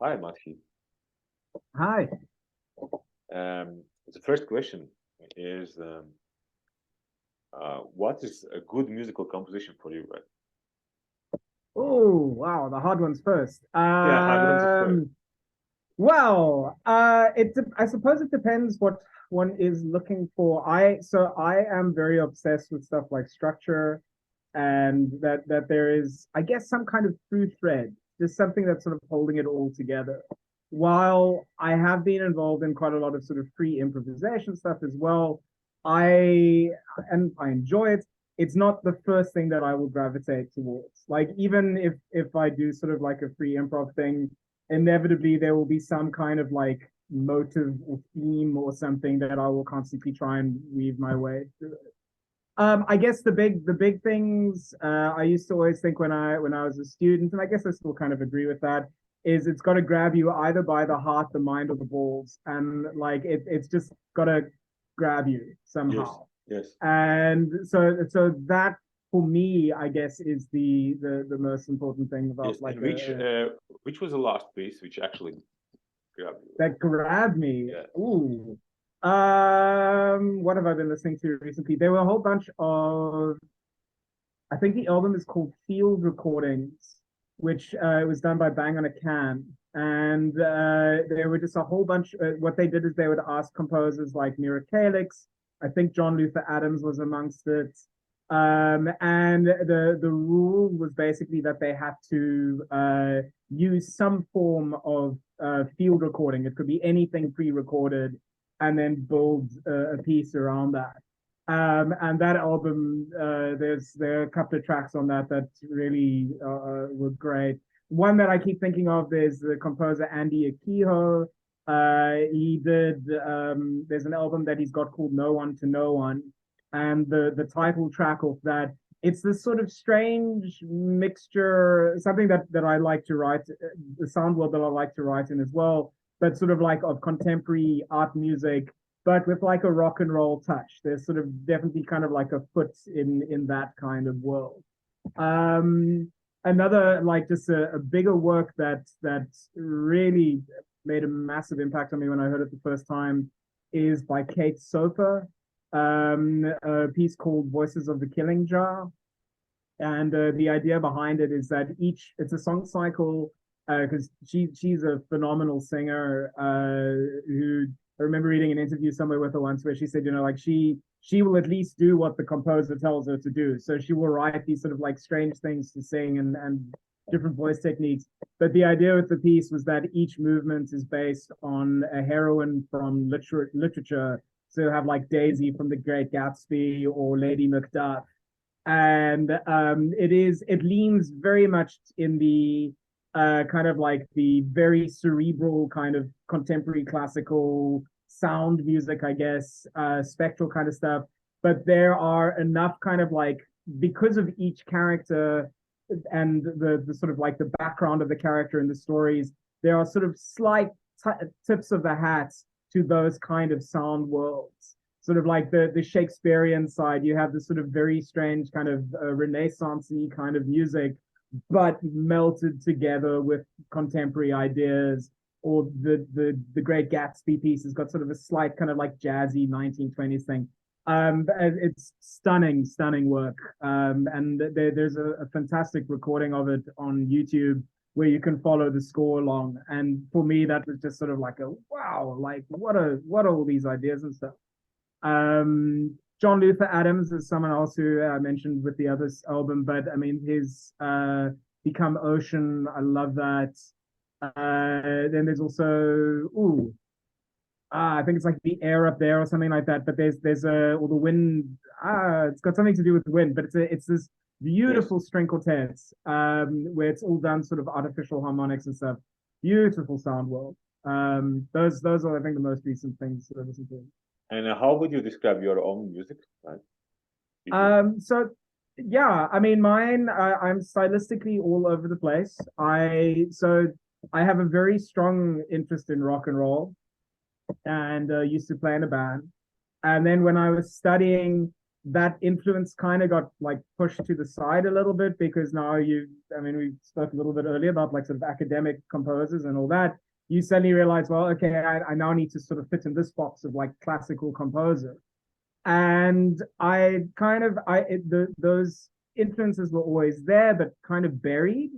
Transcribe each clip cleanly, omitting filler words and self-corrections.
Hi, Matthijs. Hi. The first question is, what is a good musical composition for you, right? Oh, wow, the hard ones first. Yeah, hard ones is first. I suppose it depends what one is looking for. I am very obsessed with stuff like structure and that there is, I guess, some kind of through thread, just something that's sort of holding it all together. While I have been involved in quite a lot of sort of free improvisation stuff as well, I I enjoy it. It's not the first thing that I will gravitate towards. Like even if I do sort of like a free improv thing, inevitably there will be some kind of like motive or theme or something that I will constantly try and weave my way through. I guess the big things I used to always think when I was a student, and I guess I still kind of agree with that, is it's got to grab you either by the heart, the mind, or the balls, and like it's just got to grab you Yes, somehow. yes, And so that for me, I guess, is the most important thing about yes. like And a which was the last piece which actually grabbed you? that grabbed me. Yeah. Ooh. What have I been listening to recently? There were a whole bunch of, I think the album is called Field Recordings, which was done by Bang on a Can. And there were just a whole bunch. What they did is they would ask composers like Mira Kalix, I think John Luther Adams was amongst it. And the rule was basically that they had to use some form of field recording. It could be anything pre-recorded, and then build a piece around that. And that album, there are a couple of tracks on that that really were great. One that I keep thinking of is the composer Andy Akiho. He did. There's an album that he's got called No One to No One, and the title track of that. It's this sort of strange mixture, something that I like to write, the sound world that I like to write in as well, but sort of like of contemporary art music but with like a rock and roll touch. There's sort of definitely kind of like a foot in that kind of world. Um, Another like just a bigger work that really made a massive impact on me when I heard it the first time is by Kate Soper, a piece called Voices of the Killing Jar. And the idea behind it is that it's a song cycle because she's a phenomenal singer who I remember reading an interview somewhere with her once where she said, like she will at least do what the composer tells her to do. So she will write these sort of like strange things to sing and different voice techniques. But the idea with the piece was that each movement is based on a heroine from literature. So have like Daisy from The Great Gatsby or Lady Macduff, and it leans very much in the kind of like the very cerebral kind of contemporary classical sound music, I guess, spectral kind of stuff. But there are enough kind of like, because of each character and the sort of like the background of the character in the stories, there are sort of slight tips of the hat to those kind of sound worlds, sort of like the Shakespearean side. You have this sort of very strange kind of Renaissance-y kind of music, but melted together with contemporary ideas. Or the Great Gatsby piece has got sort of a slight kind of like jazzy 1920s thing. It's stunning work. And there's a fantastic recording of it on YouTube where you can follow the score along. And for me, that was just sort of like a wow, like what are all these ideas and stuff. John Luther Adams is someone else who I mentioned with the other album, but I mean his Become Ocean, I love that. Then there's also I think it's like The Air Up There or something like that. But there's a or the wind. It's got something to do with the wind, but it's this Yes. beautiful string quartets where it's all done sort of artificial harmonics and stuff. Beautiful sound world. Those are I think the most recent things that I listened to. And how would you describe your own music? Right? So yeah, I mean mine. I'm stylistically all over the place. I have a very strong interest in rock and roll, and used to play in a band. And then when I was studying, that influence kind of got like pushed to the side a little bit, because now I mean, we spoke a little bit earlier about like sort of academic composers and all that. You suddenly realize, well, okay, I now need to sort of fit in this box of like classical composer. And those influences were always there, but kind of buried.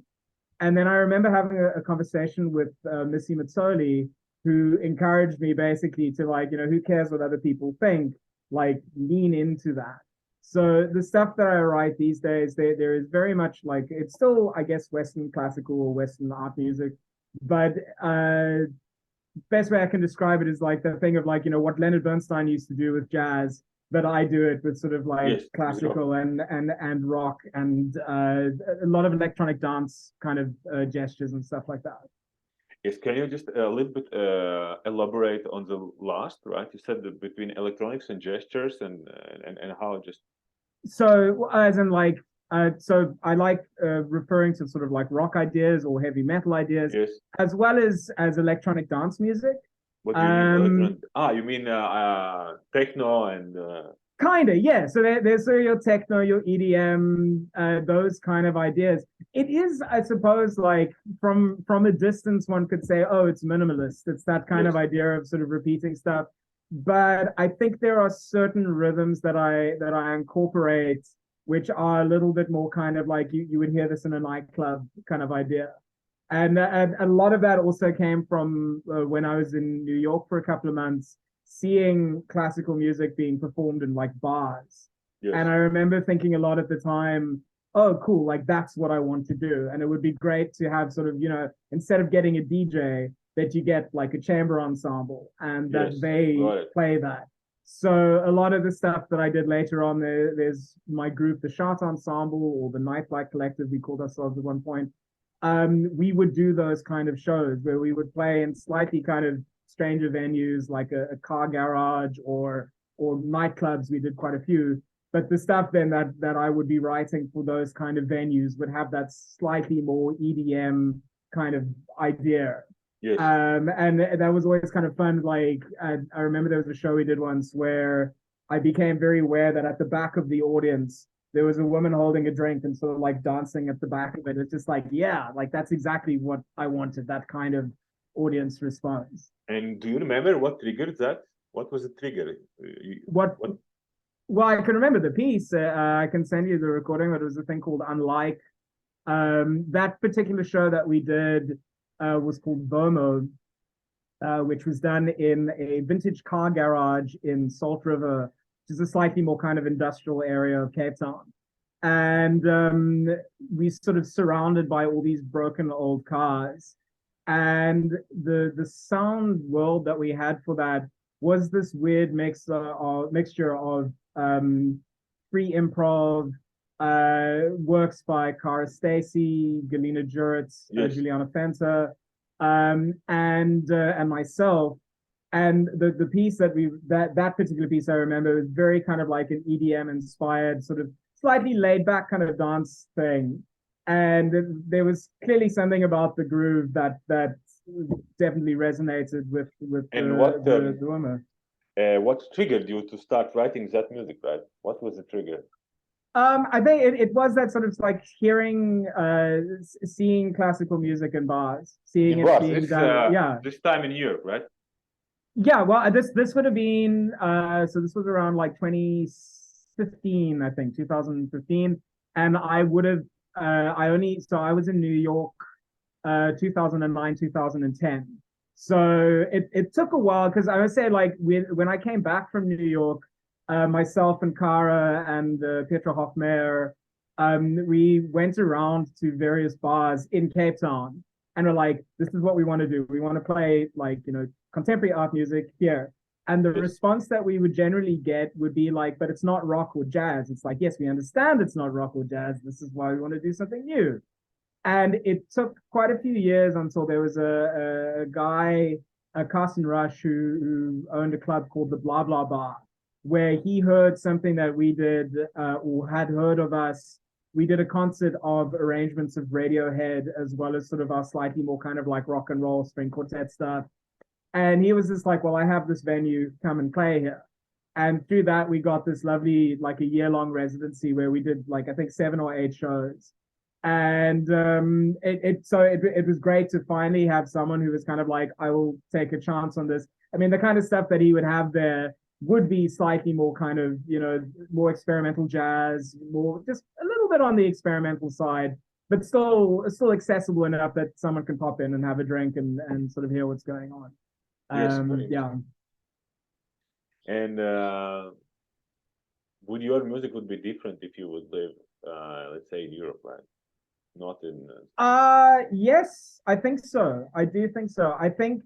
And then I remember having a conversation with Missy Matsoli, who encouraged me basically to like, who cares what other people think? Like lean into that. So the stuff that I write these days, there is very much like, it's still, I guess, Western classical or Western art music, but best way I can describe it is like the thing of like, what Leonard Bernstein used to do with jazz, but I do it with sort of like classical and rock and a lot of electronic dance kind of gestures and stuff like that. Yes, can you just a little bit elaborate on the last, right? You said that between electronics and gestures and how just. So as in like, so I like referring to sort of like rock ideas or heavy metal ideas, yes, as well as electronic dance music. What do you mean? You mean techno and. Kind of, yeah. So there's your techno, your EDM, those kind of ideas. It is, I suppose, like from a distance, one could say, oh, it's minimalist. It's that kind of idea of sort of repeating stuff. But I think there are certain rhythms that I incorporate, which are a little bit more kind of like you would hear this in a nightclub kind of idea. And a lot of that also came from when I was in New York for a couple of months, seeing classical music being performed in like bars. Yes. And I remember thinking a lot at the time, oh, cool, like that's what I want to do. And it would be great to have sort of, instead of getting a DJ, that you get like a chamber ensemble and that they play that. So a lot of the stuff that I did later on, there's my group, the Shot Ensemble or the Nightlight Collective, we called ourselves at one point. We would do those kind of shows where we would play in slightly kind of stranger venues like a car garage or nightclubs. We did quite a few, but the stuff then that I would be writing for those kind of venues would have that slightly more EDM kind of idea. Yes. And that was always kind of fun. Like I remember there was a show we did once where I became very aware that at the back of the audience there was a woman holding a drink and sort of like dancing at the back of it. It's just like, yeah, like that's exactly what I wanted, that kind of audience response. And do you remember what triggered that? What was the trigger? What? Well, I can remember the piece. I can send you the recording, but it was a thing called Unlike. That particular show that we did was called Bomo, which was done in a vintage car garage in Salt River, which is a slightly more kind of industrial area of Cape Town. And we sort of surrounded by all these broken old cars. And the sound world that we had for that was this weird mixture of free improv, works by Cara Stacey, Galina Juritz, Juliana Fenta, and myself. And the piece that particular piece I remember was very kind of like an EDM inspired, sort of slightly laid back kind of dance thing. And there was clearly something about the groove that definitely resonated with the woman. What triggered you to start writing that music, right? What was the trigger? I think it was that sort of like hearing, seeing classical music in bars, seeing it being done. This time in Europe, right? Yeah, well, this would have been so this was around like 2015, I think, 2015, and I would have. I was in New York 2009, 2010. So it took a while because I would say like when I came back from New York, myself and Cara and Petra Hofmeyer, we went around to various bars in Cape Town and we're like, this is what we want to do. We want to play like, contemporary art music here. And the response that we would generally get would be like, but it's not rock or jazz. It's like, yes, we understand it's not rock or jazz. This is why we want to do something new. And it took quite a few years until there was a guy, Carson Rush, who owned a club called the Blah Blah Bar, where he heard something that we did or had heard of us. We did a concert of arrangements of Radiohead, as well as sort of our slightly more kind of like rock and roll string quartet stuff. And he was just like, well, I have this venue, come and play here. And through that, we got this lovely, like a year-long residency where we did like, I think 7 or 8 shows. And it was great to finally have someone who was kind of like, I will take a chance on this. I mean, the kind of stuff that he would have there would be slightly more kind of, you know, more experimental jazz, more just a little bit on the experimental side, but still accessible enough that someone can pop in and have a drink and sort of hear what's going on. Yes, Yeah. And would your music would be different if you would live, let's say, in Europe, right? Not in. Yes, I think so. I do think so. I think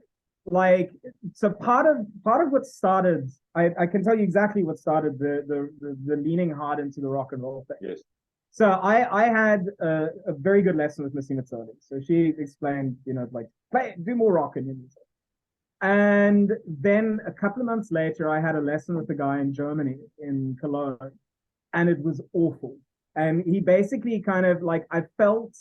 like so part of what started. I can tell you exactly what started the leaning hard into the rock and roll thing. Yes. So I had a very good lesson with Missy Matsoli. So she explained, you know, like do more rock in your music. And then a couple of months later, I had a lesson with a guy in Germany, in Cologne, and it was awful. And he basically kind of like, I felt,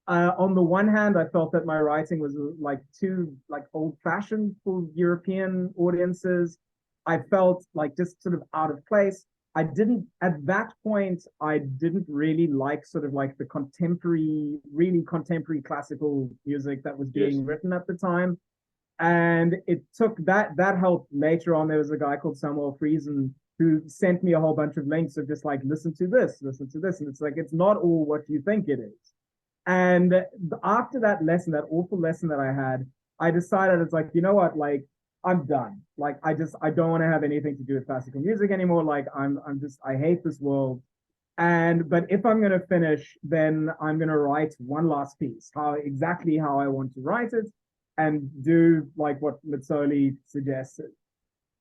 on the one hand, I felt that my writing was like too like old-fashioned for European audiences. I felt like just sort of out of place. At that point, I didn't really like sort of like the really contemporary classical music that was being written at the time. And it took that helped later on. There was a guy called Samuel Friesen who sent me a whole bunch of links of just like, listen to this. And it's like, it's not all what you think it is. And after that lesson, that awful lesson that I had, I decided it's like, you know what, like, I'm done. Like, I don't want to have anything to do with classical music anymore. Like, I hate this world. But if I'm going to finish, then I'm going to write one last piece, exactly how I want to write it, and do like what Matsoli suggested.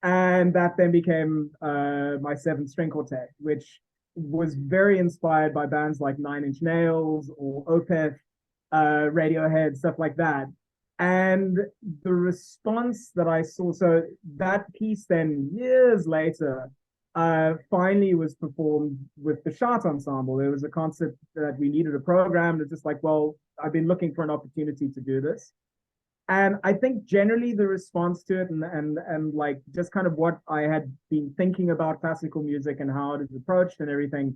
And that then became my 7-string quartet, which was very inspired by bands like Nine Inch Nails or Opeth, Radiohead, stuff like that. And the response that I saw, so that piece then years later, finally was performed with the Shot Ensemble. There was a concept that we needed a program. It's just like, well, I've been looking for an opportunity to do this. And I think generally the response to it and like just kind of what I had been thinking about classical music and how it is approached and everything,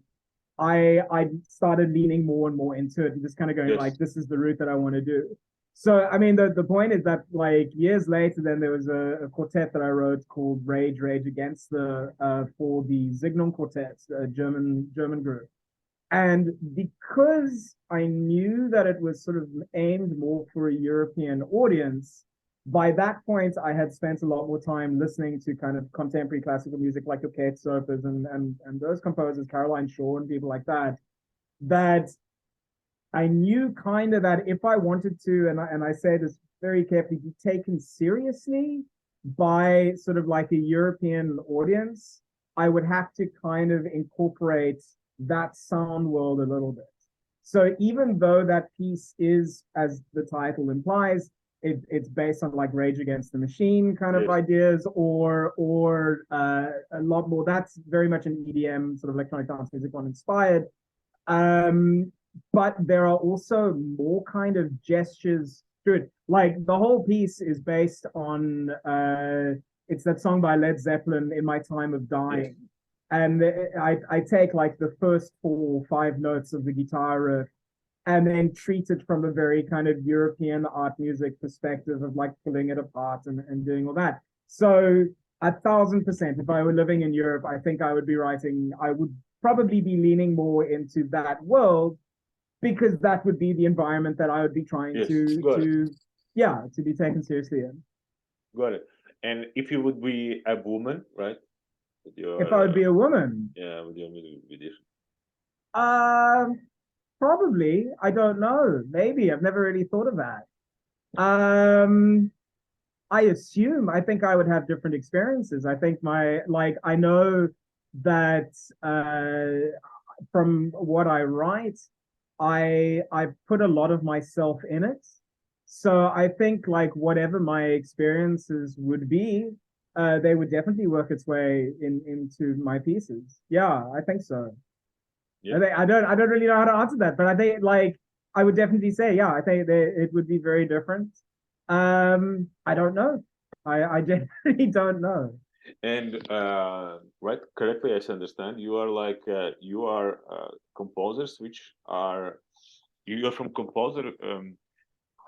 I started leaning more and more into it and just kind of going like, this is the route that I want to do. So, I mean, the point is that like years later, then there was a quartet that I wrote called Rage Against for the Signum Quartet, a German group. And because I knew that it was sort of aimed more for a European audience, by that point, I had spent a lot more time listening to kind of contemporary classical music like your Kate Sofas and those composers, Caroline Shaw and people like that, that I knew kind of that if I wanted to, and I say this very carefully, be taken seriously by sort of like a European audience, I would have to kind of incorporate that sound world a little bit. So even though that piece is, as the title implies, it's based on like Rage Against the Machine kind of ideas, or a lot more. That's very much an EDM sort of electronic dance music one inspired. But there are also more kind of gestures through it. Like the whole piece is based on it's that song by Led Zeppelin, In My Time of Dying. And I take like the first 4 or 5 notes of the guitar riff and then treat it from a very kind of European art music perspective of like pulling it apart and doing all that. So 1,000%, if I were living in Europe, I think I would probably be leaning more into that world, because that would be the environment that I would be trying to be taken seriously in. Got it. And if you would be a woman, right? If I would be a woman, would your music be different? Probably. I don't know. Maybe. I've never really thought of that. I think I would have different experiences. I think I know that from what I write, I put a lot of myself in it. So I think like whatever my experiences would be, they would definitely work its way into my pieces. Yeah, I think so. Yeah. I don't really know how to answer that, but I think like I would definitely say, yeah, I think it would be very different. I don't know. I genuinely don't know. And right, correctly, I understand you are like you are composers, which are you are from composer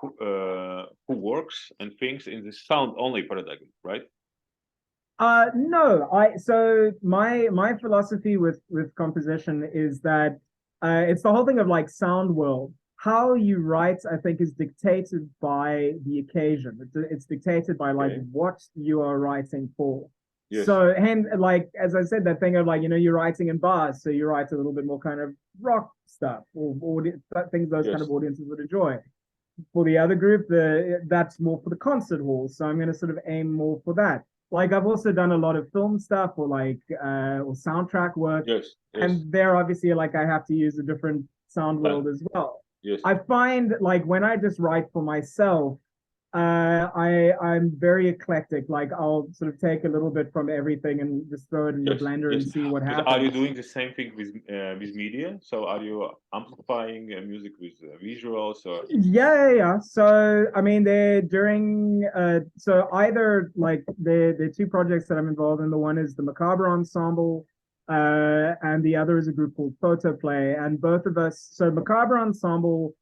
who works and thinks in the sound only paradigm, right? No, so my philosophy with composition is that it's the whole thing of like sound world. How you write, I think, is dictated by the occasion. It's dictated by like Okay. what you are writing for. Yes. So, and like as I said, that thing of like you're writing in bars, so you write a little bit more kind of rock stuff or things those kind Yes. of audiences would enjoy. For the other group, that's more for the concert hall. So I'm going to sort of aim more for that. Like I've also done a lot of film stuff or like or soundtrack work, Yes. Yes. and there obviously like I have to use a different sound world as well. Yes. I find like when I just write for myself, I'm very eclectic. Like I'll sort of take a little bit from everything and just throw it in the Yes, blender yes. and see what But are you happens. doing the same thing with media? So are you amplifying music with visuals or? Yeah. So I mean, they're during so either like the two projects that I'm involved in. The one is the Macabre Ensemble, and the other is a group called Photoplay. And both of us, so Macabre Ensemble,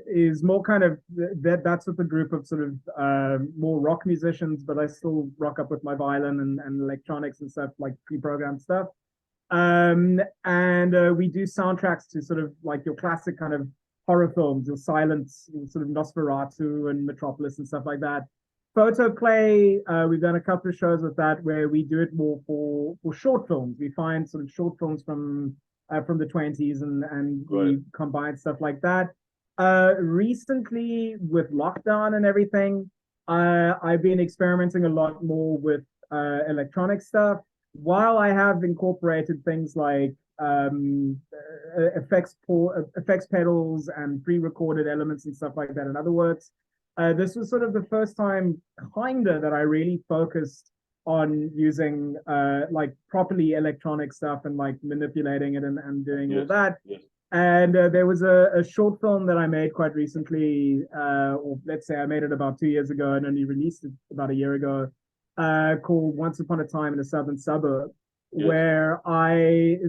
is more kind of that's with a group of sort of more rock musicians, but I still rock up with my violin and electronics and stuff like pre-programmed stuff. And we do soundtracks to sort of like your classic kind of horror films, your silence, sort of Nosferatu and Metropolis and stuff like that. Photoplay, we've done a couple of shows with that where we do it more for short films. We find sort of short films from the 20s and Got it. we combine stuff like that. Recently with lockdown and everything, I've been experimenting a lot more with electronic stuff while I have incorporated things like effects pedals and pre-recorded elements and stuff like that. In other words, this was sort of the first time kinda that I really focused on using like properly electronic stuff and like manipulating it and doing all Yes, that. yes, And there was a short film that I made quite recently, or let's say I made it about 2 years ago and only released it about a year ago, called Once Upon a Time in a Southern Suburb, yes, where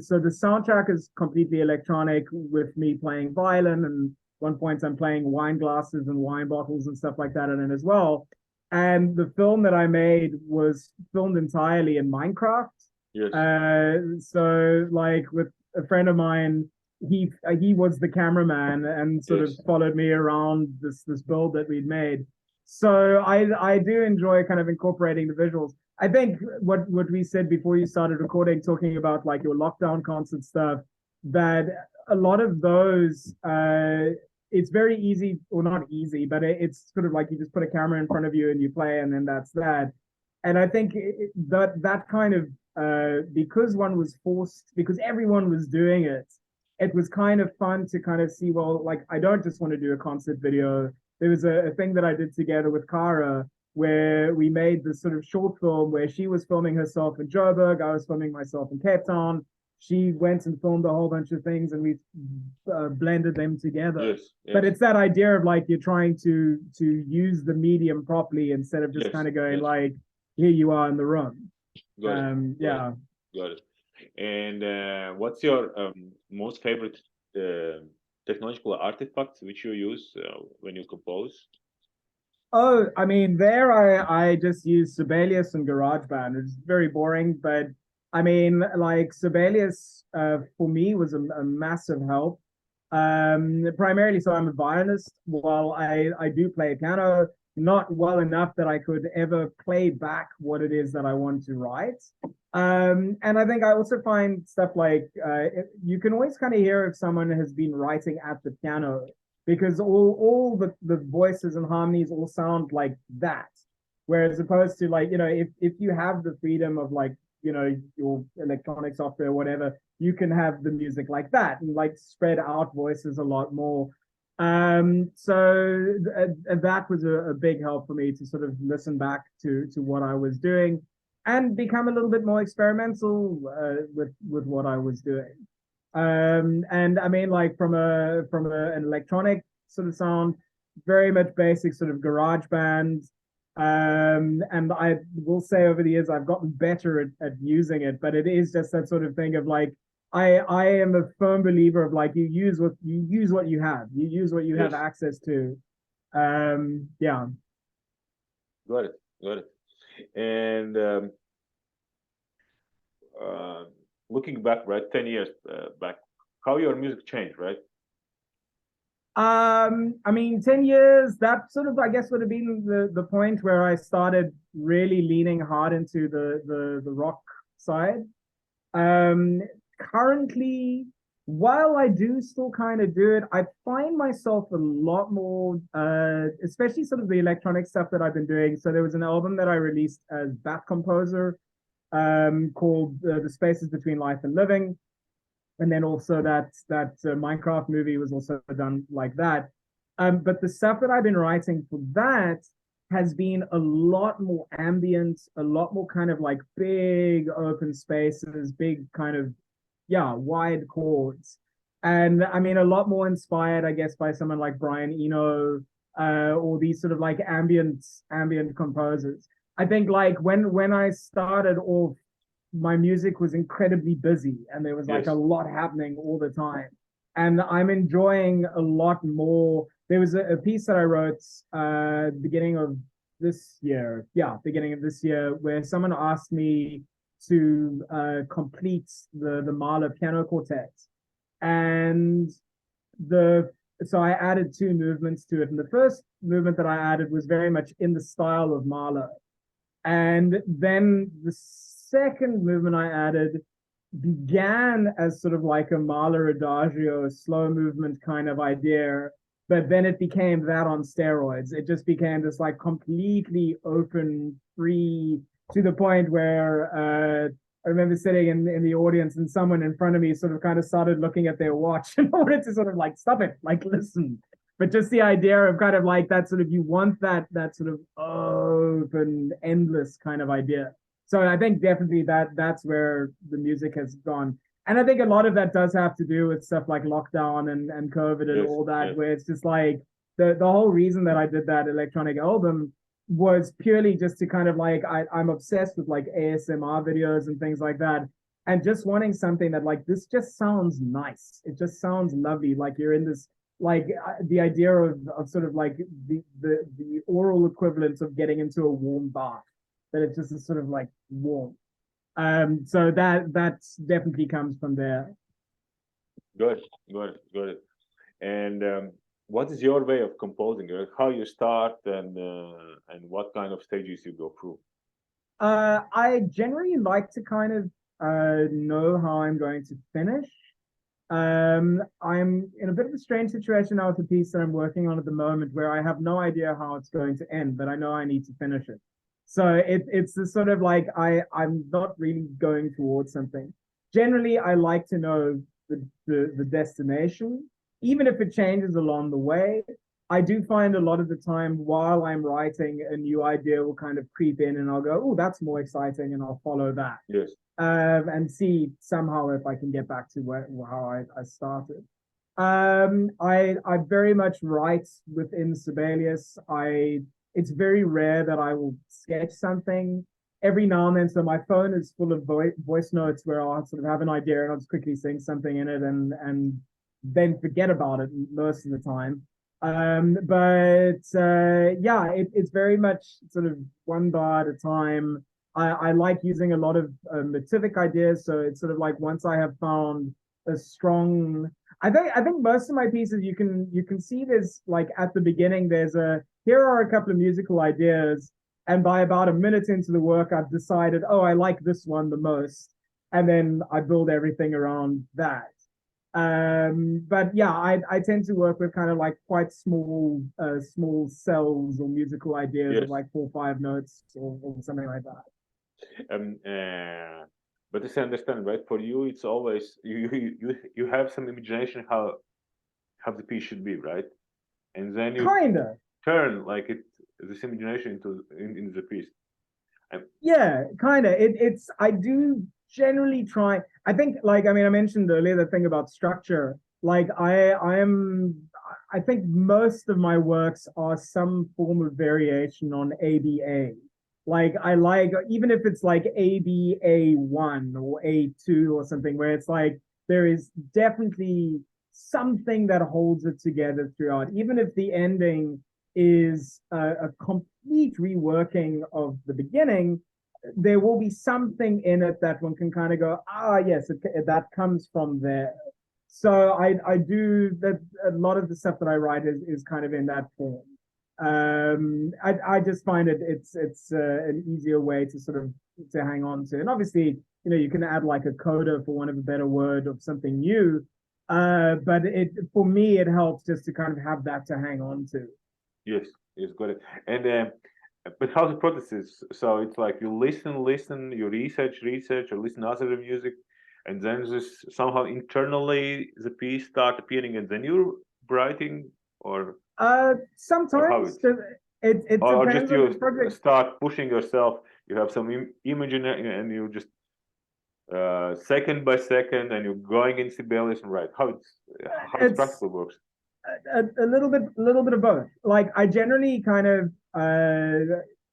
so the soundtrack is completely electronic with me playing violin. And one point I'm playing wine glasses and wine bottles and stuff like that in it as well. And the film that I made was filmed entirely in Minecraft. yes, So like with a friend of mine, he was the cameraman and sort of yes, followed me around this build that we'd made. So I do enjoy kind of incorporating the visuals. I think what we said before you started recording, talking about like your lockdown concert stuff, that a lot of those it's very easy, or not easy, but it's sort of like you just put a camera in front of you and you play and then that's that. And I think that kind of because one was forced, because everyone was doing it, it was kind of fun to kind of see, well, like I don't just want to do a concert video. There was a thing that I did together with Kara where we made this sort of short film where she was filming herself in Joburg, I was filming myself in Cape Town. She went and filmed a whole bunch of things and we blended them together. yes, But yes, it's that idea of like you're trying to use the medium properly instead of just yes, kind of going yes. like, here you are in the room. Got it, got it, Yeah. got it. And what's your most favorite uh, technological artifact which you use when you compose? Oh, I mean, there I just use Sibelius and GarageBand. It's very boring, but I mean, like Sibelius for me was a massive help. Primarily, so I'm a violinist. While I do play piano, not well enough that I could ever play back what it is that I want to write. And I think I also find stuff like you can always kind of hear if someone has been writing at the piano because all the voices and harmonies all sound like that. Whereas opposed to like, if you have the freedom of like, your electronic software, whatever, you can have the music like that and like spread out voices a lot more. So that was a big help for me to sort of listen back to what I was doing and become a little bit more experimental with what I was doing. And I mean, like an electronic sort of sound, very much basic sort of garage band. And I will say over the years I've gotten better at using it, but it is just that sort of thing of like I am a firm believer of like you use what you have. You use what you have Yes. access to. Yeah. Got it. Got it. And uh, looking back, right, 10 years back, how your music changed, right? I mean, 10 years, that sort of, I guess, would have been the point where I started really leaning hard into the rock side. Um, Currently, while I do still kind of do it, I find myself a lot more, especially sort of the electronic stuff that I've been doing. So there was an album that I released as Bat Composer, called The Spaces Between Life and Living. And then also that Minecraft movie was also done like that. But the stuff that I've been writing for that has been a lot more ambient, a lot more kind of like big open spaces, big kind of, yeah, wide chords. And I mean, a lot more inspired, I guess, by someone like Brian Eno, or these sort of like ambient composers. I think like when I started off, my music was incredibly busy and there was like a Yes. lot happening all the time. And I'm enjoying a lot more. There was a piece that I wrote beginning of this year, yeah, beginning of this year, where someone asked me to complete the Mahler piano quartet. And the so I added two movements to it. And the first movement that I added was very much in the style of Mahler. And then the second movement I added began as sort of like a Mahler adagio, a slow movement kind of idea, but then it became that on steroids. It just became this like completely open, free, to the point where I remember sitting in the audience and someone in front of me sort of kind of started looking at their watch and I wanted to sort of like stop it, like listen. But just the idea of kind of like that sort of you want that sort of open, endless kind of idea. So I think definitely that's where the music has gone. And I think a lot of that does have to do with stuff like lockdown and COVID and Yes. all that, Yes. where it's just like the whole reason that I did that electronic album was purely just to kind of like I'm obsessed with like ASMR videos and things like that. And just wanting something that like this just sounds nice. It just sounds lovely. Like you're in this like the idea of sort of like the oral equivalent of getting into a warm bath, that it just is sort of like warm. So that's definitely comes from there. Good. Good. Good. And what is your way of composing? Like how you start and what kind of stages you go through? I generally like to kind of know how I'm going to finish. I'm in a bit of a strange situation now with the piece that I'm working on at the moment where I have no idea how it's going to end, but I know I need to finish it. So it's the sort of like I'm not really going towards something. Generally, I like to know the destination, even if it changes along the way. I do find a lot of the time while I'm writing, a new idea will kind of creep in and I'll go, oh, that's more exciting, and I'll follow that. Yes. And see somehow if I can get back to how I started. I very much write within Sibelius. It's very rare that I will sketch something every now and then. So my phone is full of voice notes where I'll sort of have an idea and I'll just quickly sing something in it and then forget about it most of the time. But yeah, it's very much sort of one bar at a time. I like using a lot of motivic ideas. So it's sort of like once I have found a strong, I think most of my pieces you can see there's like at the beginning there's a here are a couple of musical ideas, and by about a minute into the work I've decided, oh, I like this one the most, and then I build everything around that. But yeah, I tend to work with kind of like quite small cells or musical ideas of Yes. like 4 or 5 notes or something like that. Um, uh, but as I understand, right? For you, it's always you have some imagination how the piece should be, right? And then you Kinda. turn like it this imagination into the piece. Um, Yeah, kind of. It's I do generally try. I think like I mean I mentioned earlier the thing about structure. Like I think most of my works are some form of variation on ABA. Like I like, even if it's like ABA1 or A2 or something, where it's like there is definitely something that holds it together throughout, even if the ending is a complete reworking of the beginning. There will be something in it that one can kind of go, ah, yes, that comes from there. So I do that. A lot of the stuff that I write is kind of in that form. I just find it's an easier way to sort of to hang on to, and obviously, you know, you can add like a coda, for want of a better word, of something new. But it, for me, it helps just to kind of have that to hang on to. Yes, yes, got it. And but how's the process? So it's like you listen, you research, or listen other music, and then just somehow internally the piece start appearing, and then you're writing, or how Sometimes it's, it or just depends on the you project. start pushing yourself. You have some image in it, and you just second by second, and you're going in Sibelius and write. How it's It's practical works. a little bit of both. Like I generally kind of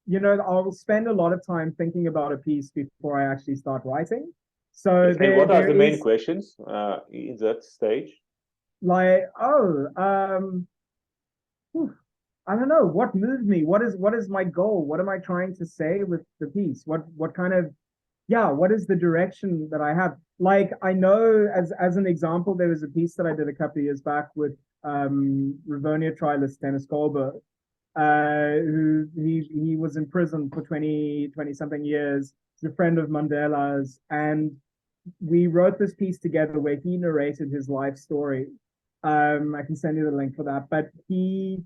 you know, I'll spend a lot of time thinking about a piece before I actually start writing. So Yes, and what are there the main is questions in that stage? like, oh, I don't know, what moved me, what is my goal, what am I trying to say with the piece, what kind of, yeah, what is the direction that I have. Like I know, as an example, there was a piece that I did a couple of years back with Rivonia trialist Dennis Goldberg, who he was in prison for 20 something years. He's a friend of Mandela's, and we wrote this piece together where he narrated his life story. I can send you the link for that. But he,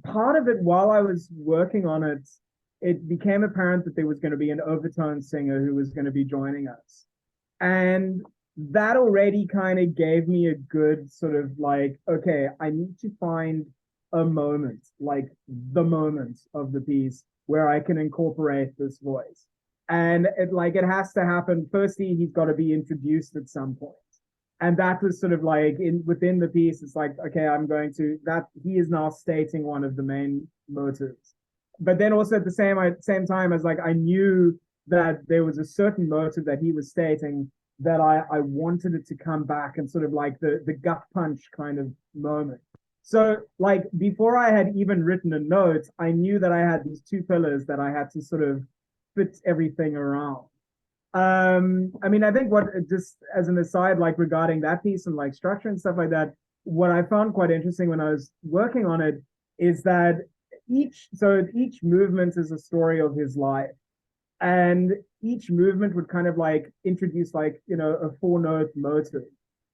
part of it, while I was working on it, it became apparent that there was going to be an overtone singer who was going to be joining us. And that already kind of gave me a good sort of like, okay, I need to find a moment, like the moment of the piece where I can incorporate this voice. And it has to happen. Firstly, he's got to be introduced at some point. And that was sort of like within the piece, it's like, okay, I'm going to that he is now stating one of the main motives. But then also at the same time as like I knew that there was a certain motive that he was stating that I wanted it to come back and sort of like the gut punch kind of moment. So like before I had even written a note, I knew that I had these two pillars that I had to sort of fit everything around. I mean, I think what, just as an aside, like regarding that piece and like structure and stuff like that, what I found quite interesting when I was working on it is that each movement is a story of his life. And each movement would kind of like introduce like, you know, a 4-note motive.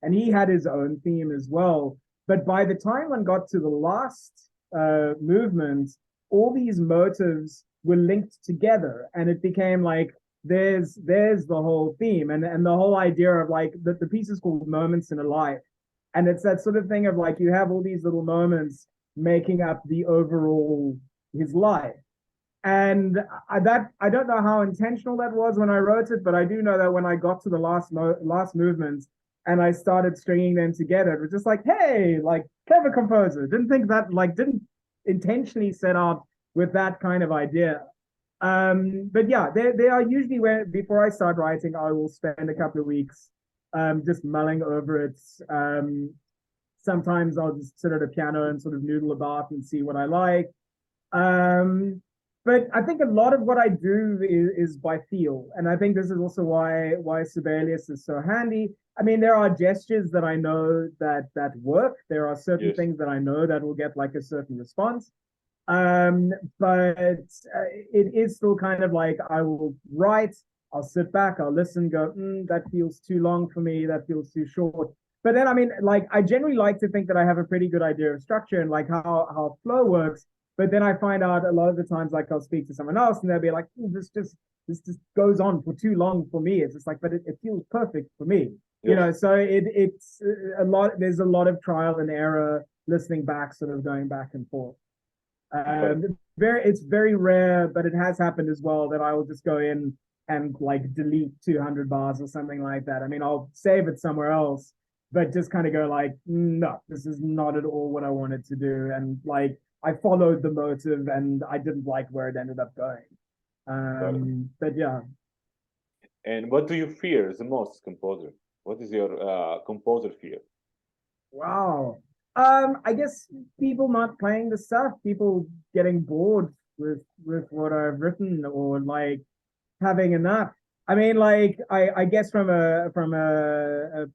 And he had his own theme as well. But by the time one got to the last movement, all these motives were linked together, and it became like there's the whole theme, and the whole idea of like the piece is called Moments in a Life, and it's that sort of thing of like you have all these little moments making up the overall his life. And I don't know how intentional that was when I wrote it, but I do know that when I got to the last movement and I started stringing them together, it was just like, hey, like clever composer. Didn't intentionally set out with that kind of idea. But yeah, they are usually where before I start writing, I will spend a couple of weeks just mulling over it. Sometimes I'll just sit at a piano and sort of noodle about and see what I like. But I think a lot of what I do is by feel, and I think this is also why Sibelius is so handy. I mean, there are gestures that I know that work. There are certain Yes. things that I know that will get like a certain response. But it is still kind of like I will write, I'll sit back, I'll listen, go, that feels too long for me, that feels too short. But then, I mean, like I generally like to think that I have a pretty good idea of structure and like how flow works. But then I find out a lot of the times, like I'll speak to someone else and they'll be like, this just goes on for too long for me. It's just like, but it feels perfect for me. Yes. You know, so it's a lot, there's a lot of trial and error, listening back, sort of going back and forth. It's very rare, but it has happened as well that I will just go in and like delete 200 bars or something like that. I mean, I'll save it somewhere else, but just kind of go like, no, this is not at all what I wanted to do. And like, I followed the motive and I didn't like where it ended up going. Got it. But yeah. And what do you fear the most, composer? What is your composer fear? Wow. I guess people not playing the stuff, people getting bored with what I've written, or like having enough. I mean, like I guess from a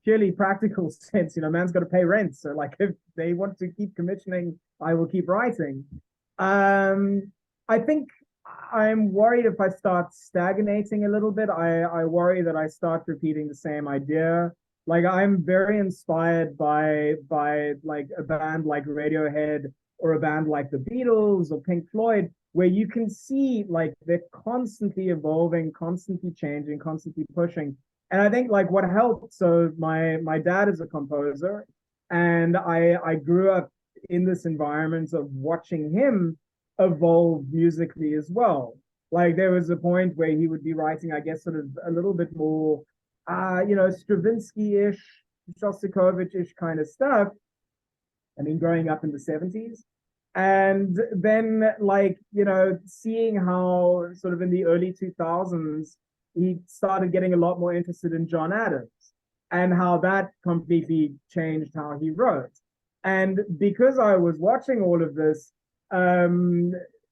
purely practical sense, you know, man's got to pay rent. So like, if they want to keep commissioning, I will keep writing. I think I'm worried if I start stagnating a little bit. I worry that I start repeating the same idea. Like, I'm very inspired by like a band like Radiohead, or a band like the Beatles or Pink Floyd, where you can see like they're constantly evolving, constantly changing, constantly pushing. And I think like what helped, so my dad is a composer, and I grew up in this environment of watching him evolve musically as well. Like, there was a point where he would be writing, I guess, sort of a little bit more you know, Stravinsky-ish, Shostakovich-ish kind of stuff. I mean, growing up in the 70s. And then, like, you know, seeing how sort of in the early 2000s, he started getting a lot more interested in John Adams, and how that completely changed how he wrote. And because I was watching all of this,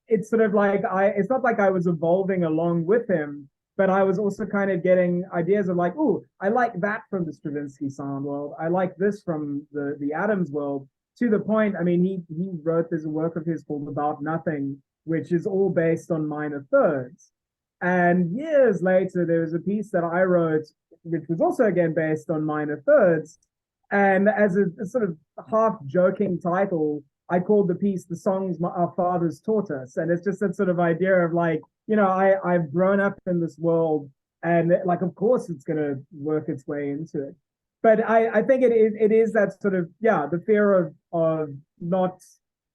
it's sort of like it's not like I was evolving along with him, but I was also kind of getting ideas of like, oh, I like that from the Stravinsky sound world. I like this from the Adams world. To the point, I mean, he wrote, there's a work of his called About Nothing, which is all based on minor thirds. And years later, there was a piece that I wrote, which was also again based on minor thirds. And as a sort of half joking title, I called the piece "The Songs Our Fathers Taught Us." And it's just that sort of idea of like, you know, I've grown up in this world, and like, of course, it's going to work its way into it. But I think it is that sort of, yeah, the fear of not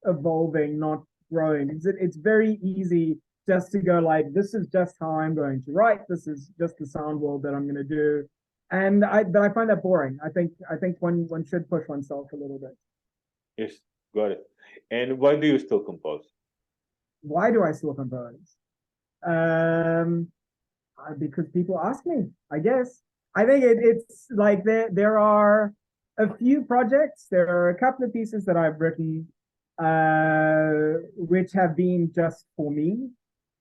evolving, not growing. It's very easy just to go like, this is just how I'm going to write. This is just the sound world that I'm going to do. And I find that boring. I think one should push oneself a little bit. Yes, got it. And why do you still compose? Why do I still compose? Because people ask me, I guess. I think it's like there are a few projects. There are a couple of pieces that I've written, which have been just for me.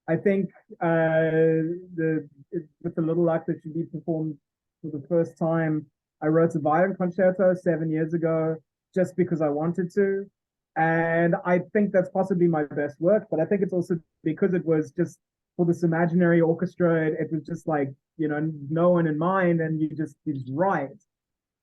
I think with a little luck, that should be performed for the first time. I wrote a violin concerto 7 years ago just because I wanted to. And I think that's possibly my best work, but I think it's also because it was just for this imaginary orchestra. It was just like, you know, no one in mind, and you just write.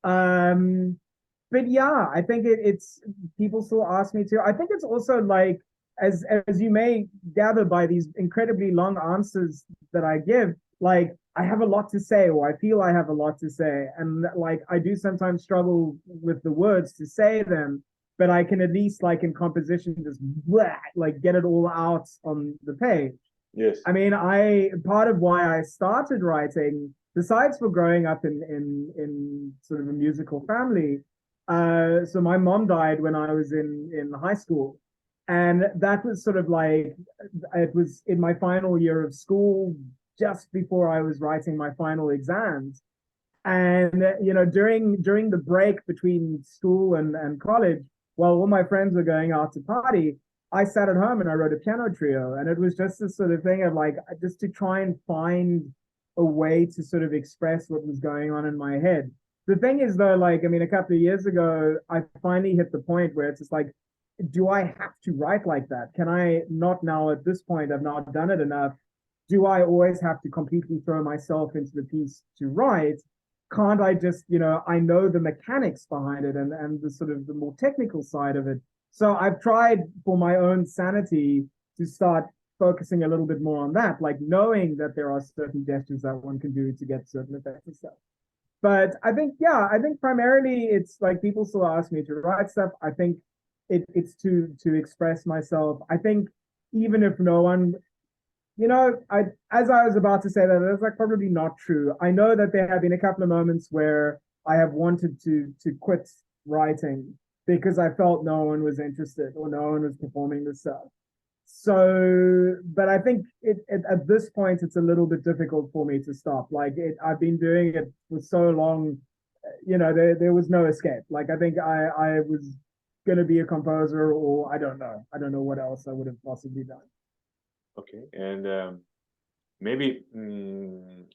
But yeah, I think it's people still ask me to. I think it's also like, as you may gather by these incredibly long answers that I give, like, I have a lot to say, or I feel I have a lot to say, and like I do sometimes struggle with the words to say them, but I can at least, like, in composition, just like get it all out on the page. Yes. I mean, part of why I started writing, besides for growing up in sort of a musical family, so my mom died when I was in high school, and that was sort of like, it was in my final year of school, just before I was writing my final exams. And you know, during the break between school and college, while all my friends were going out to party, I sat at home and I wrote a piano trio. And it was just this sort of thing of like, just to try and find a way to sort of express what was going on in my head. The thing is, though, like, I mean, a couple of years ago, I finally hit the point where it's just like, do I have to write like that? Can I not now, at this point, I've not done it enough? Do I always have to completely throw myself into the piece to write? Can't I just, you know, I know the mechanics behind it, and the sort of the more technical side of it. So I've tried, for my own sanity, to start focusing a little bit more on that, like knowing that there are certain gestures that one can do to get certain effects and stuff. But I think, yeah, I think primarily it's like people still ask me to write stuff. I think it's to express myself. I think even if no one, you know, as I was about to say that, that's like probably not true. I know that there have been a couple of moments where I have wanted to quit writing because I felt no one was interested or no one was performing the stuff. So, but I think at this point it's a little bit difficult for me to stop. Like I've been doing it for so long, there was no escape. Like I think I was going to be a composer, or I don't know what else I would have possibly done. Okay, and maybe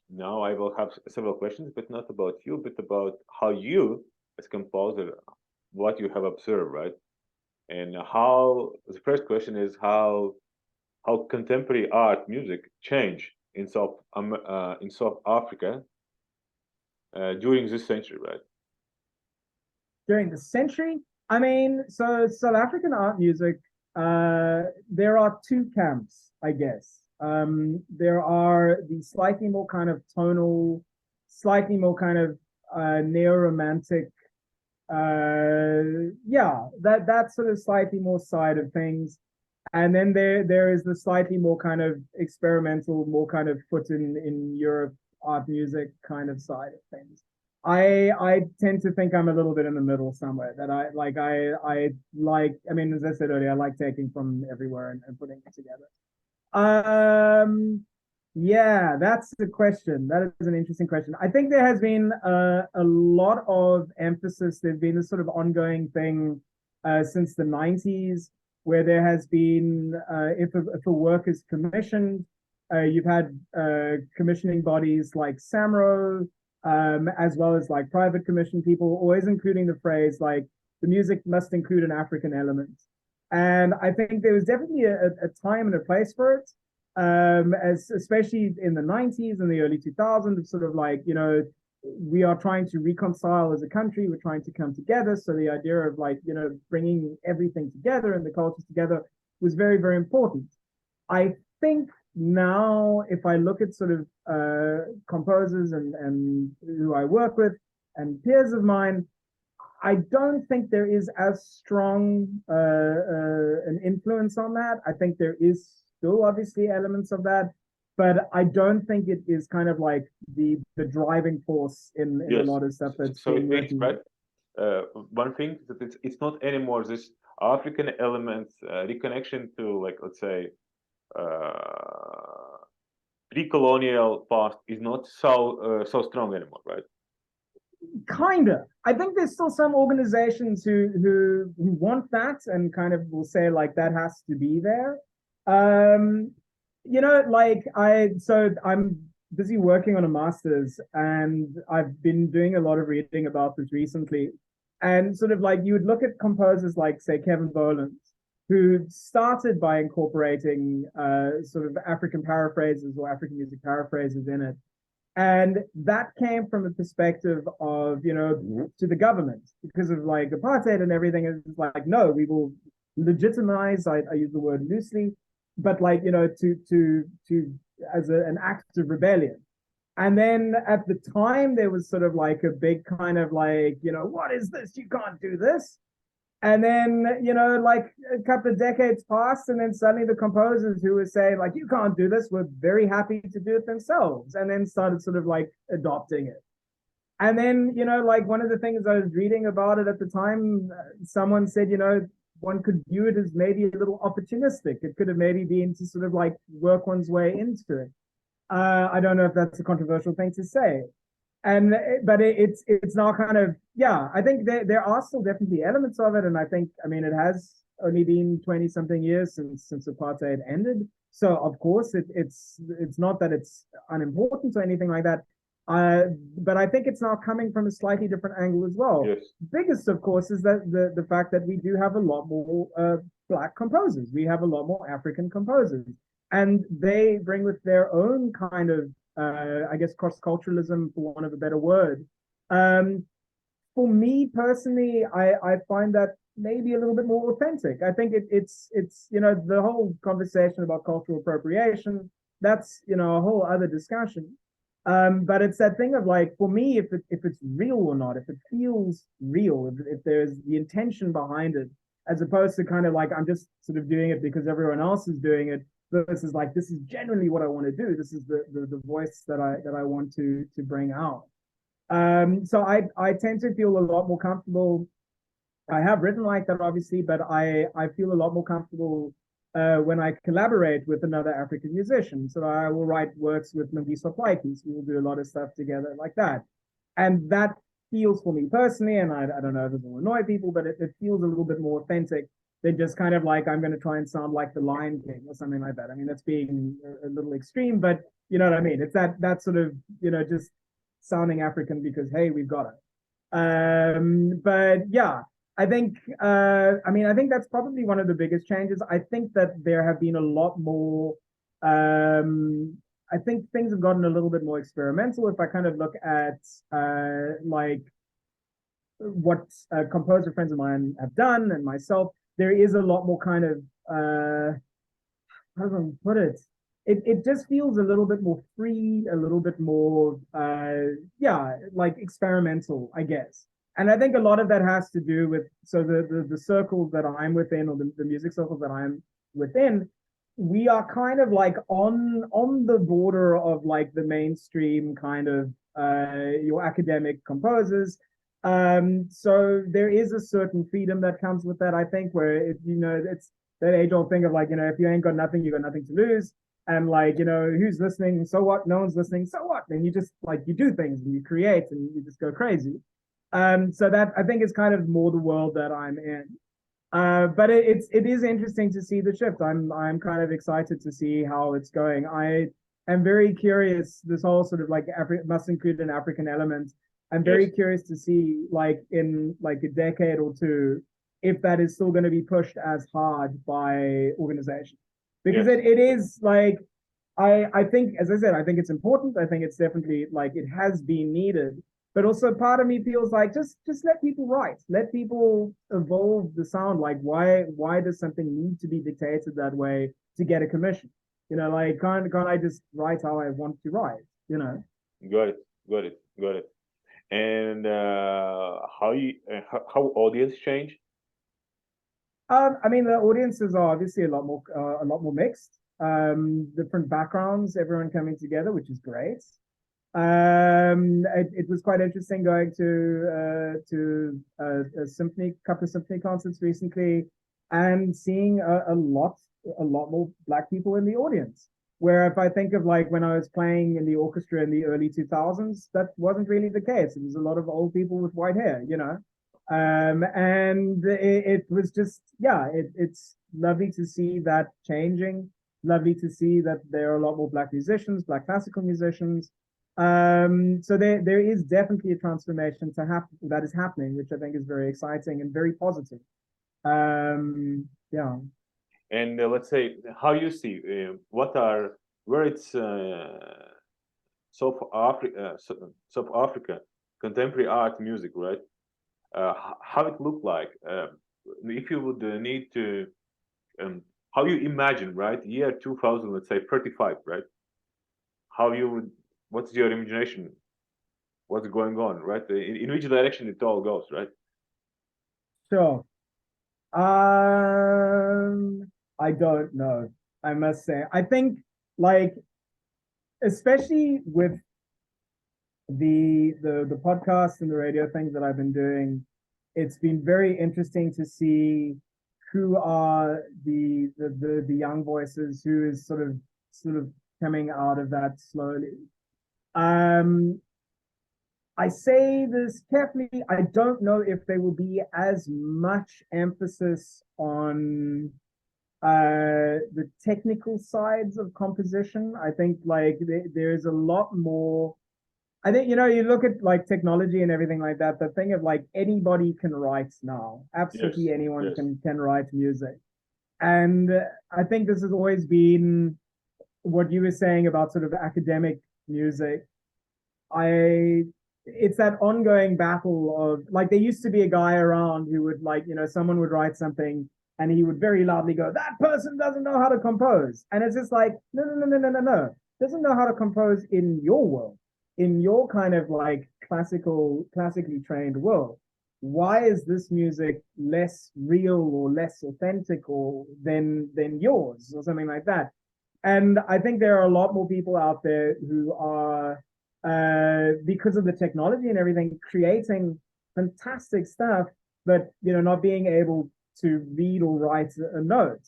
now I will have several questions, but not about you, but about how you, as composer, what you have observed, right? And how the first question is how contemporary art music changed in South Africa during this century, right? During the century, I mean, so South African art music, there are two camps, I guess. There are the slightly more kind of tonal, slightly more kind of neo-romantic, that sort of slightly more side of things. And then there is the slightly more kind of experimental, more kind of foot in Europe art music kind of side of things. I tend to think I'm a little bit in the middle somewhere. That I mean, as I said earlier, I like taking from everywhere and putting it together. Yeah, that's the question. That is an interesting question. I think there has been a lot of emphasis. There's been this sort of ongoing thing since the 90s, where there has been, if a work is commissioned, you've had commissioning bodies like SAMRO, as well as like private commission people, always including the phrase like the music must include an African element. And I think there was definitely a time and a place for it, as especially in the 90s and the early 2000s, sort of like, we are trying to reconcile as a country, we're trying to come together. So the idea of like, bringing everything together and the cultures together was very, very important. I think now, if I look at sort of composers and who I work with and peers of mine, I don't think there is as strong an influence on that. I think there is still obviously elements of that, but I don't think it is kind of like the driving force in a lot of stuff that's so being it makes written. right. One thing that it's not anymore this African elements reconnection to, like, let's say pre-colonial past is not so strong anymore, right? Kinda. I think there's still some organizations who want that and kind of will say like that has to be there. Like I'm busy working on a master's, and I've been doing a lot of reading about this recently. And sort of like you would look at composers like, say, Kevin Boland, who started by incorporating sort of African paraphrases or African music paraphrases in it. And that came from a perspective of, to the government, because of like apartheid and everything. It's like, no, we will legitimize, I use the word loosely, but like, to as an act of rebellion. And then at the time, there was sort of like a big kind of like, what is this? You can't do this. And then, like a couple of decades passed, and then suddenly the composers who were saying, like, you can't do this, were very happy to do it themselves, and then started sort of like adopting it. And then, like one of the things I was reading about it at the time, someone said, one could view it as maybe a little opportunistic. It could have maybe been to sort of like work one's way into it. I don't know if that's a controversial thing to say. But it's now kind of, I think there are still definitely elements of it. And I mean, it has only been 20 something years since apartheid ended. So of course it's not that it's unimportant or anything like that. But I think it's now coming from a slightly different angle as well. Yes. Biggest, of course, is that the fact that we do have a lot more Black composers. We have a lot more African composers. And they bring with their own kind of I guess cross-culturalism, for want of a better word. For me personally, I find that maybe a little bit more authentic. I think it's the whole conversation about cultural appropriation, that's a whole other discussion. But it's that thing of like, for me, if it's real or not, if it feels real, if there's the intention behind it, as opposed to kind of like I'm just sort of doing it because everyone else is doing it. This is like, this is genuinely what I want to do. This is the voice that I want to bring out. So I tend to feel a lot more comfortable. I have written like that, obviously, but I feel a lot more comfortable when I collaborate with another African musician. So I will write works with Matthijs van Dijk. We will do a lot of stuff together like that, and that feels for me personally. And I don't know if it will annoy people, but it feels a little bit more authentic than just kind of like I'm going to try and sound like the Lion King or something like that. I mean, that's being a little extreme, but you know what I mean. It's that sort of just sounding African because hey, we've got it. But yeah, I think I think that's probably one of the biggest changes. I think that there have been a lot more I think things have gotten a little bit more experimental. If I kind of look at like what composer friends of mine have done and myself, there is a lot more kind of how do I put it? It just feels a little bit more free, a little bit more like experimental, I guess. And I think a lot of that has to do with the circles that I'm within, or the music circles that I'm within, we are kind of like on the border of like the mainstream kind of your academic composers. So there is a certain freedom that comes with that, I think, where it's that age-old thing of like, if you ain't got nothing, you got nothing to lose. And like, who's listening? So what? No one's listening. So what? And you just like you do things and you create and you just go crazy. So that I think is kind of more the world that I'm in. But it is interesting to see the shift. I'm kind of excited to see how it's going. I am very curious. This whole sort of like must include an African element. I'm very curious to see like in like a decade or two if that is still going to be pushed as hard by organizations, because it is like I think, as I said, I think it's important. I think it's definitely like it has been needed. But also part of me feels like just let people write, let people evolve the sound. Like why does something need to be dictated that way to get a commission? Like can't I just write how I want to write? Got it. And how audience change? I mean, the audiences are obviously a lot more mixed. Different backgrounds, everyone coming together, which is great. It was quite interesting going to a couple of symphony concerts recently and seeing a lot more Black people in the audience. Where if I think of like when I was playing in the orchestra in the early 2000s, that wasn't really the case. It was a lot of old people with white hair, and it was just it's lovely to see that changing. Lovely to see that there are a lot more Black musicians, Black classical musicians. So there is definitely a transformation that is happening, which I think is very exciting and very positive. Yeah. And let's say how you see where it's South Africa contemporary art music, right? How it look like if you would need to how you imagine, right? Year 2000, let's say 35, right? How you would what's your imagination? What's going on, right? In which direction it all goes, right? Sure. I don't know. I must say, I think like, especially with the podcast and the radio things that I've been doing, it's been very interesting to see who are the young voices, who is sort of coming out of that slowly. I say this carefully. I don't know if there will be as much emphasis on the technical sides of composition. I think like there's a lot more. I think you look at like technology and everything like that. The thing of like anybody can write now. Absolutely anyone can write music, and I think this has always been what you were saying about sort of academic music. It's that ongoing battle of like there used to be a guy around who would like someone would write something and he would very loudly go, that person doesn't know how to compose, and it's just like no, doesn't know how to compose in your world, in your kind of like classically trained world. Why is this music less real or less authentic or than yours or something like that? And I think there are a lot more people out there who are because of the technology and everything, creating fantastic stuff, but not being able to read or write a note.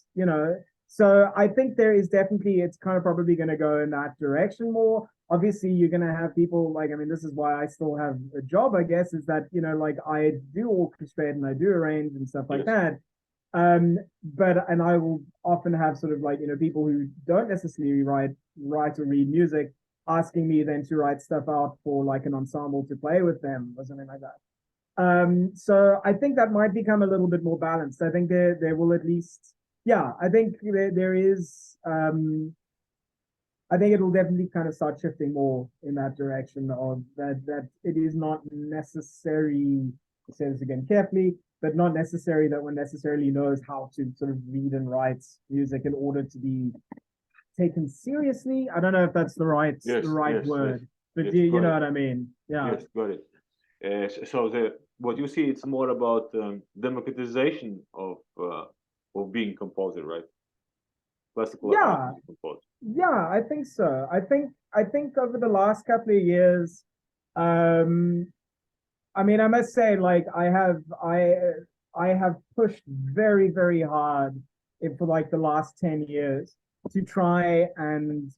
So I think there is definitely, it's kind of probably going to go in that direction more. Obviously, you're going to have people like, I mean, this is why I still have a job, I guess, is that, like I do orchestrate and I do arrange and stuff like that. And I will often have sort of like, people who don't necessarily write or read music asking me then to write stuff out for like an ensemble to play with them or something like that. So I think that might become a little bit more balanced. I think there will at least, yeah, I think there is, I think it'll definitely kind of start shifting more in that direction of that it is not necessary, to say this again carefully, but not necessary that one necessarily knows how to sort of read and write music in order to be taken seriously. I don't know if that's the right word, but you know what I mean? Yeah. Yes, got it. So what you see, it's more about democratization of being a composer, right? Classical composer. Yeah, I think so. I think over the last couple of years, I mean, I must say, like I have pushed very, very hard for like the last 10 years to try and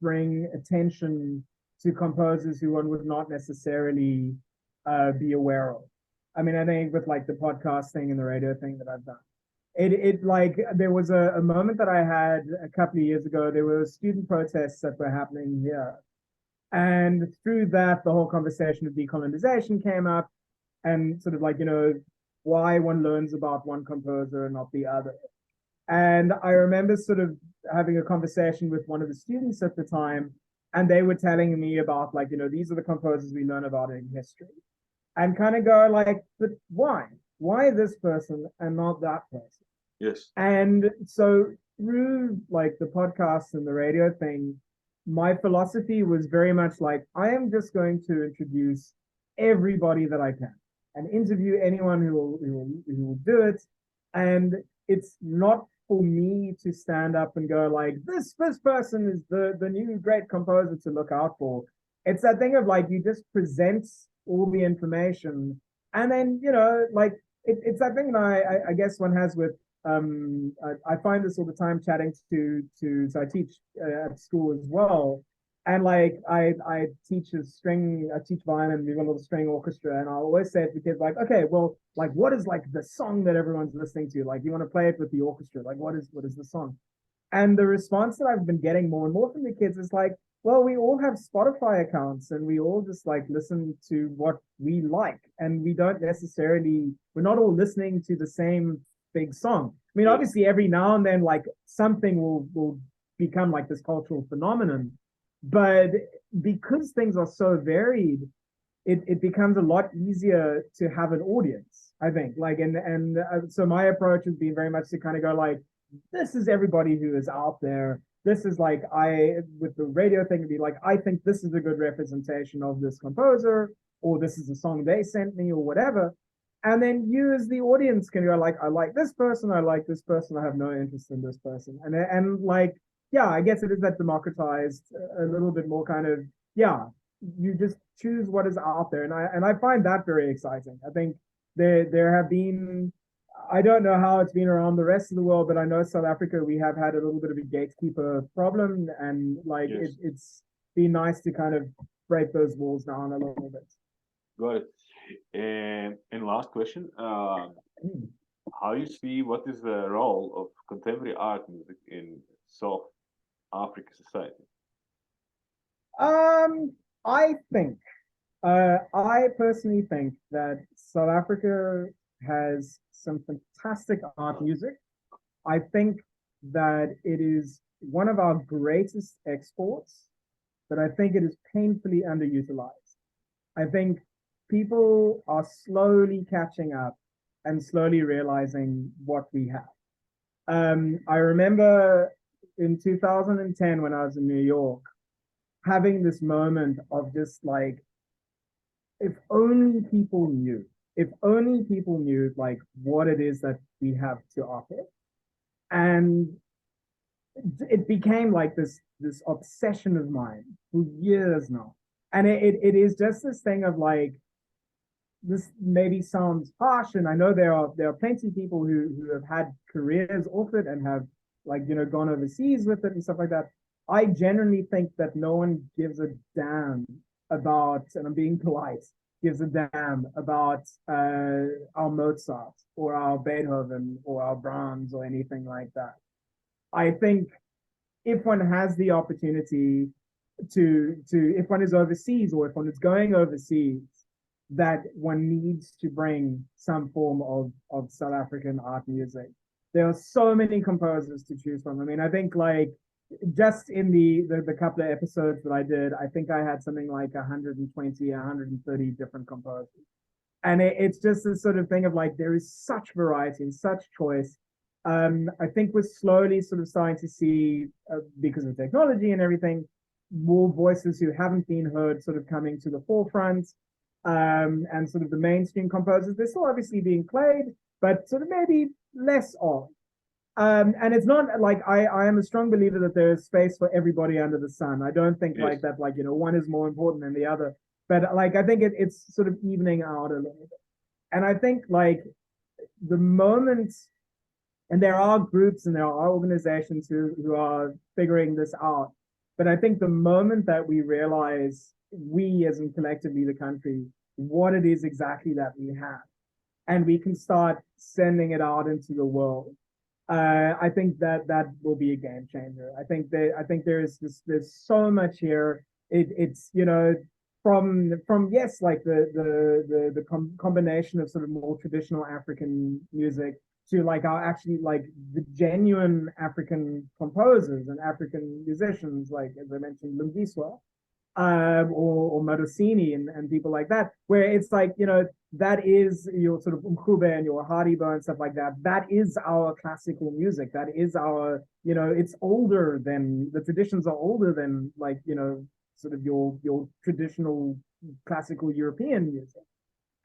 bring attention to composers who one would not necessarily be aware of. I mean, I think with like the podcast thing and the radio thing that I've done, it like there was a moment that I had a couple of years ago. There were student protests that were happening here, and through that, the whole conversation of decolonization came up, and sort of like why one learns about one composer and not the other. And I remember sort of having a conversation with one of the students at the time, and they were telling me about like these are the composers we learn about in history, and kind of go like, but why? Why this person and not that person? Yes. And so through like the podcast and the radio thing, my philosophy was very much like, I am just going to introduce everybody that I can and interview anyone who will do it. And it's not for me to stand up and go like, this person is the new great composer to look out for. It's that thing of like, you just present all the information, and then like it's that thing that I guess one has with I find this all the time chatting to so I teach at school as well, and like I teach violin. We got a little string orchestra, and I always say it to kids like, okay, well, like what is like the song that everyone's listening to? Like you want to play it with the orchestra? Like what is the song? And the response that I've been getting more and more from the kids is like, well, we all have Spotify accounts and we all just like listen to what we like. And we don't necessarily, we're not all listening to the same big song. I mean, obviously every now and then, like something will become like this cultural phenomenon. But because things are so varied, it becomes a lot easier to have an audience, I think. Like, and so my approach has been very much to kind of go like, this is everybody who is out there. This is like with the radio thing, to be like, I think this is a good representation of this composer, or this is a song they sent me, or whatever. And then you as the audience can go like, I like this person, I like this person, I have no interest in this person. And like, yeah, I guess it is that democratized a little bit more kind of, yeah, you just choose what is out there. And I find that very exciting. I think there have been, I don't know how it's been around the rest of the world, but I know South Africa, we have had a little bit of a gatekeeper problem, and like it's been nice to kind of break those walls down a little bit. Got it. And last question, how you see what is the role of contemporary art music in South Africa society? I personally think that South Africa has some fantastic art music. I think that it is one of our greatest exports, but I think it is painfully underutilized. I think people are slowly catching up and slowly realizing what we have. I remember in 2010 when I was in New York, having this moment of just like, if only people knew like what it is that we have to offer. And it became like this obsession of mine for years now. And it is just this thing of like, this maybe sounds harsh, and I know there are plenty of people who have had careers off it and have, like, you know, gone overseas with it and stuff like that. I genuinely think that no one gives a damn about, and I'm being polite, gives a damn about our Mozart or our Beethoven or our Brahms or anything like that. I think if one has the opportunity to if one is overseas or if one is going overseas, that one needs to bring some form of South African art music. There are so many composers to choose from. I mean, I think like just in the couple of episodes that I did, I think I had something like 120, 130 different composers. And it's just this sort of thing of like, there is such variety and such choice. I think we're slowly sort of starting to see, because of technology and everything, more voices who haven't been heard sort of coming to the forefront. And sort of the mainstream composers, they're still obviously being played, but sort of maybe less of. And it's not like I am a strong believer that there is space for everybody under the sun. I don't think Yes. like that, like, you know, one is more important than the other. But like, I think it's sort of evening out a little bit. And I think like the moment, and there are groups and there are organizations who are figuring this out. But I think the moment that we realize, we as in collectively the country, what it is exactly that we have, and we can start sending it out into the world, I think that will be a game changer. I think there's so much here. It's, you know, from yes, like the combination of sort of more traditional African music to like our actually like the genuine African composers and African musicians, like as I mentioned, Lungiswa, or Marosini and people like that, where it's like, you know, that is your sort of Umkhube and your Haribo and stuff like that. That is our classical music. That is our, you know, it's older than, the traditions are older than, like, you know, sort of your traditional classical European music.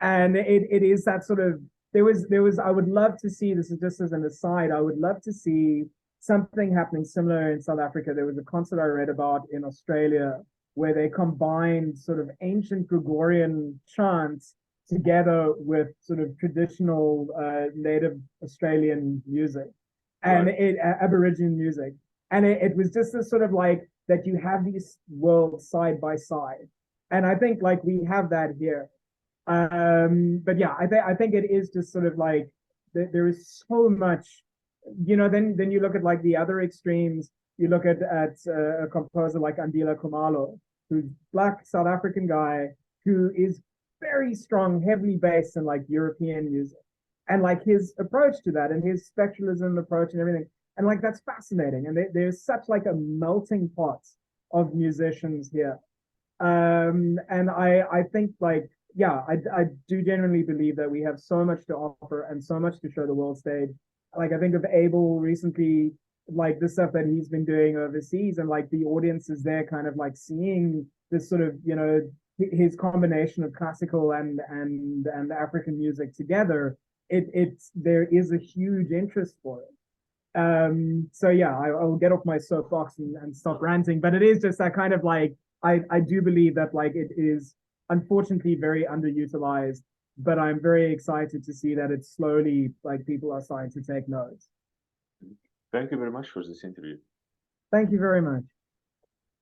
And it is that sort of, there was I would love to see, this is just as an aside, I would love to see something happening similar in South Africa. There was a concert I read about in Australia where they combined sort of ancient Gregorian chants together with sort of traditional native Australian music and right. Aboriginal music. And it was just this sort of like that you have these worlds side by side. And I think like we have that here. But yeah, I think it is just sort of like there is so much, you know. Then you look at like the other extremes. You look at a composer like Andila Khumalo, who's Black South African guy who is very strong, heavily based in like European music, and like his approach to that and his spectralism approach and everything, and like that's fascinating. And there's such like a melting pot of musicians here. And I think like, yeah, I do genuinely believe that we have so much to offer and so much to show the world stage. Like I think of Abel recently, like the stuff that he's been doing overseas, and like the audiences there kind of like seeing this sort of, you know, his combination of classical and African music together. It's there is a huge interest for it. So yeah, I will get off my soapbox and stop ranting, but it is just that kind of like, I do believe that like it is unfortunately very underutilized, but I'm very excited to see that it's slowly like people are starting to take notes. Thank you very much for this interview. Thank you very much.